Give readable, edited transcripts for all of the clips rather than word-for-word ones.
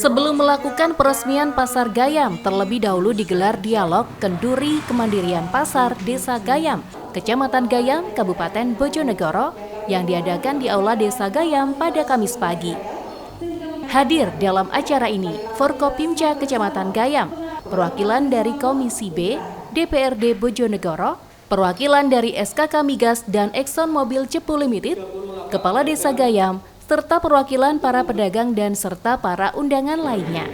Sebelum melakukan peresmian Pasar Gayam, terlebih dahulu digelar dialog Kenduri Kemandirian Pasar Desa Gayam, Kecamatan Gayam, Kabupaten Bojonegoro, yang diadakan di Aula Desa Gayam pada Kamis pagi. Hadir dalam acara ini Forkopimda Kecamatan Gayam, perwakilan dari Komisi B, DPRD Bojonegoro, perwakilan dari SKK Migas dan Exxon Mobil Cepu Limited, Kepala Desa Gayam, serta perwakilan para pedagang dan serta para undangan lainnya.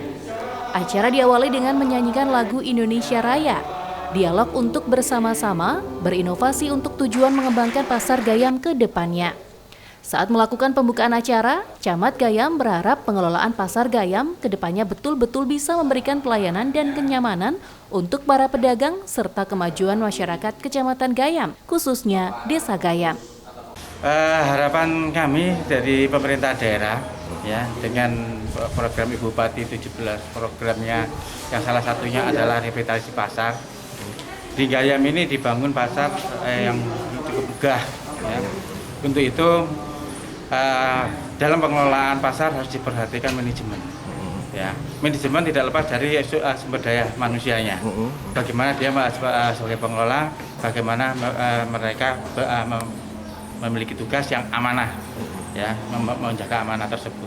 Acara diawali dengan menyanyikan lagu Indonesia Raya, dialog untuk bersama-sama, berinovasi untuk tujuan mengembangkan Pasar Gayam ke depannya. Saat melakukan pembukaan acara, Camat Gayam berharap pengelolaan Pasar Gayam ke depannya betul-betul bisa memberikan pelayanan dan kenyamanan untuk para pedagang serta kemajuan masyarakat Kecamatan Gayam, khususnya Desa Gayam. Harapan kami dari pemerintah daerah ya dengan program Ibu Bupati 17 programnya yang salah satunya adalah revitalisasi pasar. Di Gayam ini dibangun pasar yang cukup megah ya. Untuk itu dalam pengelolaan pasar harus diperhatikan manajemen. Ya, manajemen tidak lepas dari sumber daya manusianya. Bagaimana dia sebagai pengelola, bagaimana mereka memiliki tugas yang amanah, ya, menjaga amanah tersebut.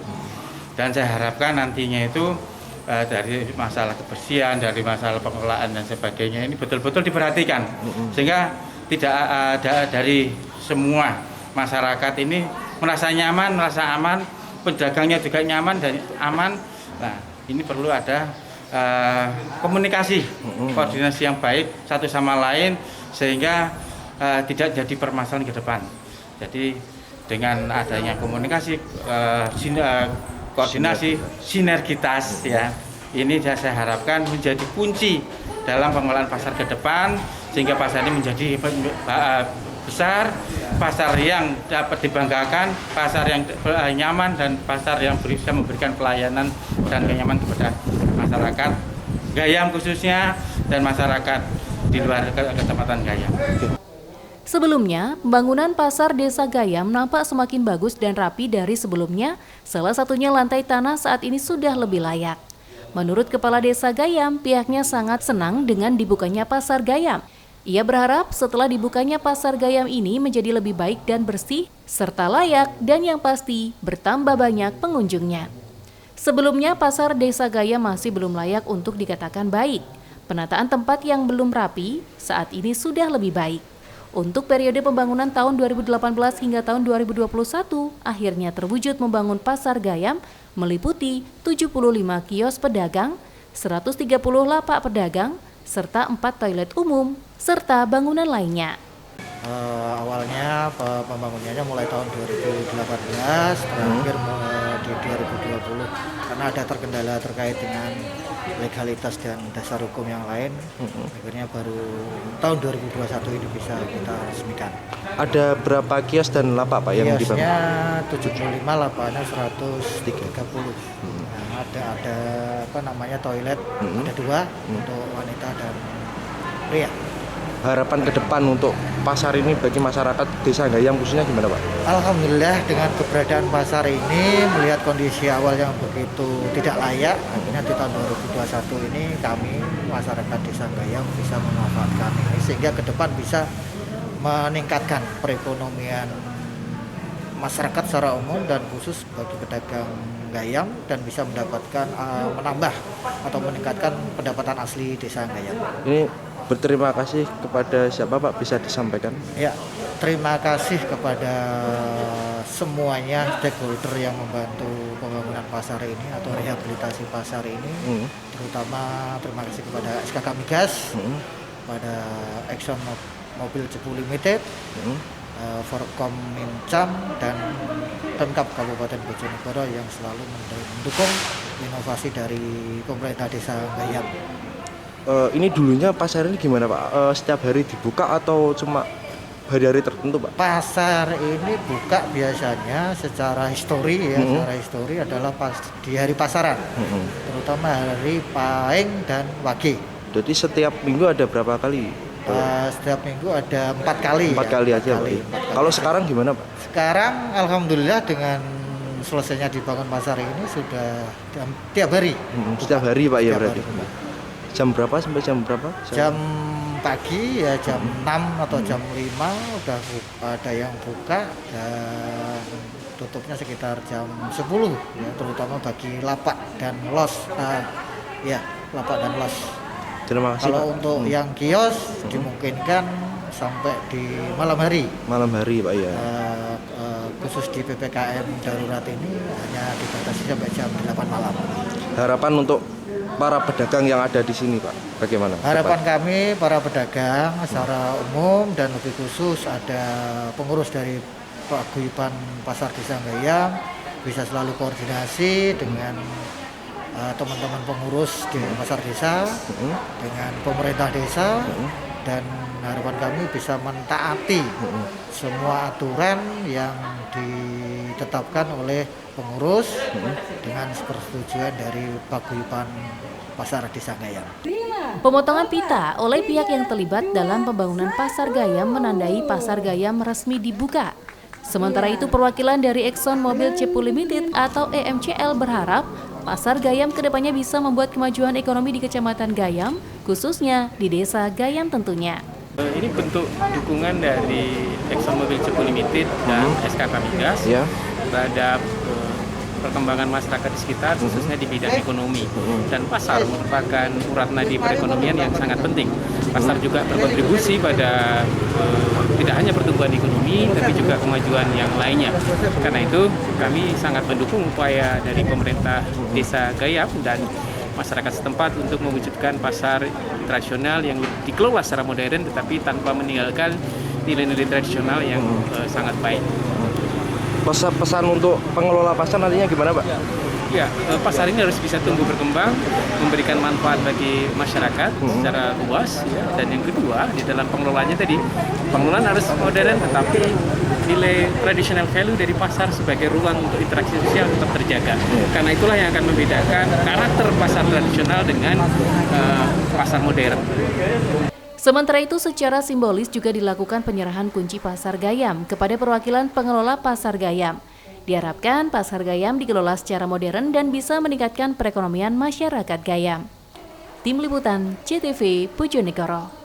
Dan saya harapkan nantinya itu dari masalah kebersihan, dari masalah pengelolaan dan sebagainya ini betul-betul diperhatikan, sehingga tidak ada dari semua masyarakat ini merasa nyaman, merasa aman, pedagangnya juga nyaman dan aman. Nah, ini perlu ada komunikasi, koordinasi yang baik satu sama lain sehingga tidak jadi permasalahan ke depan. Jadi dengan adanya komunikasi, koordinasi, sinergitas ya, ini saya harapkan menjadi kunci dalam pengelolaan pasar ke depan sehingga pasar ini menjadi besar, pasar yang dapat dibanggakan, pasar yang nyaman dan pasar yang bisa memberikan pelayanan dan kenyamanan kepada masyarakat Gayam khususnya dan masyarakat di luar Kecamatan Gayam. Sebelumnya, pembangunan Pasar Desa Gayam nampak semakin bagus dan rapi dari sebelumnya, salah satunya lantai tanah saat ini sudah lebih layak. Menurut Kepala Desa Gayam, pihaknya sangat senang dengan dibukanya Pasar Gayam. Ia berharap setelah dibukanya Pasar Gayam ini menjadi lebih baik dan bersih, serta layak dan yang pasti bertambah banyak pengunjungnya. Sebelumnya, Pasar Desa Gayam masih belum layak untuk dikatakan baik. Penataan tempat yang belum rapi saat ini sudah lebih baik. Untuk periode pembangunan tahun 2018 hingga tahun 2021, akhirnya terwujud membangun Pasar Gayam meliputi 75 kios pedagang, 130 lapak pedagang, serta 4 toilet umum, serta bangunan lainnya. Awalnya pembangunannya mulai tahun 2018, terakhir di 2020 karena ada terkendala terkait dengan legalitas dan dasar hukum yang lain. Akhirnya baru tahun 2021 ini bisa kita resmikan. Ada berapa kios dan lapak Pak yang dibangun? Kiosnya 75, lapaknya 130. Nah, ada apa namanya toilet, ada 2 untuk wanita dan pria. Harapan ke depan untuk pasar ini bagi masyarakat Desa Gayam khususnya gimana Pak? Alhamdulillah dengan keberadaan pasar ini melihat kondisi awal yang begitu tidak layak, akhirnya di tahun 2021 ini kami masyarakat Desa Gayam bisa memanfaatkan ini sehingga ke depan bisa meningkatkan perekonomian masyarakat secara umum dan khusus bagi pedagang Gayam dan bisa mendapatkan menambah atau meningkatkan pendapatan asli Desa Gayam. Ini berterima kasih kepada siapa Pak, bisa disampaikan? Ya, terima kasih kepada semuanya stakeholder yang membantu pembangunan pasar ini atau rehabilitasi pasar ini. Terutama terima kasih kepada SKK Migas, pada Exxon Mobil Cepu Limited, Forkopimda dan Pemkab Kabupaten Bojonegoro yang selalu mendukung inovasi dari pemerintah Desa Gayam. Ini dulunya pasar ini gimana Pak? Setiap hari dibuka atau cuma hari-hari tertentu Pak? Pasar ini buka biasanya secara histori ya, secara histori adalah di hari pasaran, terutama hari Pahing dan Wage. Jadi setiap minggu ada berapa kali? Setiap minggu ada 4 kali. 4 kali aja Pak. Kalau sekarang gimana Pak? Sekarang alhamdulillah dengan selesainya dibangun pasar ini sudah tiap hari. Setiap hari Pak ya Setiap berarti. hari. Jam berapa sampai jam berapa? Jam pagi ya jam 6 atau jam 5 udah ada yang buka, dan tutupnya sekitar jam 10 ya, terutama bagi lapak dan los. Ya, lapak dan los. Terima kasih Kalau Pak. untuk yang kios dimungkinkan sampai di malam hari. Malam hari Pak ya. Khusus di PPKM darurat ini hanya dibatasi sampai jam 8 malam. Harapan untuk para pedagang yang ada di sini Pak, bagaimana? Harapan kami para pedagang secara umum dan lebih khusus ada pengurus dari Paguyuban Pasar Desa Gayam bisa selalu koordinasi dengan teman-teman pengurus di pasar desa, dengan pemerintah desa, dan harapan kami bisa mentaati semua aturan yang ditetapkan oleh pengurus dengan persetujuan dari Paguyuban Pasar Desa Gayam. Pemotongan pita oleh pihak yang terlibat dalam pembangunan Pasar Gayam menandai Pasar Gayam resmi dibuka. Sementara itu, perwakilan dari Exxon Mobil Cepu Limited atau EMCL berharap Pasar Gayam kedepannya bisa membuat kemajuan ekonomi di Kecamatan Gayam, khususnya di Desa Gayam tentunya. Ini bentuk dukungan dari Exxon Mobil Cepu Limited dan SKK Migas terhadap perkembangan masyarakat di sekitar, khususnya di bidang ekonomi. Dan pasar merupakan urat nadi perekonomian yang sangat penting. Pasar juga berkontribusi pada tidak hanya pertumbuhan ekonomi, tapi juga kemajuan yang lainnya. Karena itu kami sangat mendukung upaya dari pemerintah Desa Gayam dan masyarakat setempat untuk mewujudkan pasar tradisional yang dikelola secara modern, tetapi tanpa meninggalkan nilai-nilai tradisional yang sangat baik. Pesan untuk pengelola pasar nantinya gimana Pak? Ya, pasar ini harus bisa tumbuh berkembang, memberikan manfaat bagi masyarakat secara luas. Ya. Dan yang kedua, di dalam pengelolaannya tadi, pengelolaan harus modern, tetapi nilai traditional value dari pasar sebagai ruang untuk interaksi sosial tetap terjaga. Karena itulah yang akan membedakan karakter pasar tradisional dengan pasar modern. Sementara itu, secara simbolis juga dilakukan penyerahan kunci Pasar Gayam kepada perwakilan pengelola Pasar Gayam. Diharapkan Pasar Gayam dikelola secara modern dan bisa meningkatkan perekonomian masyarakat Gayam. Tim Liputan CTV Bojonegoro.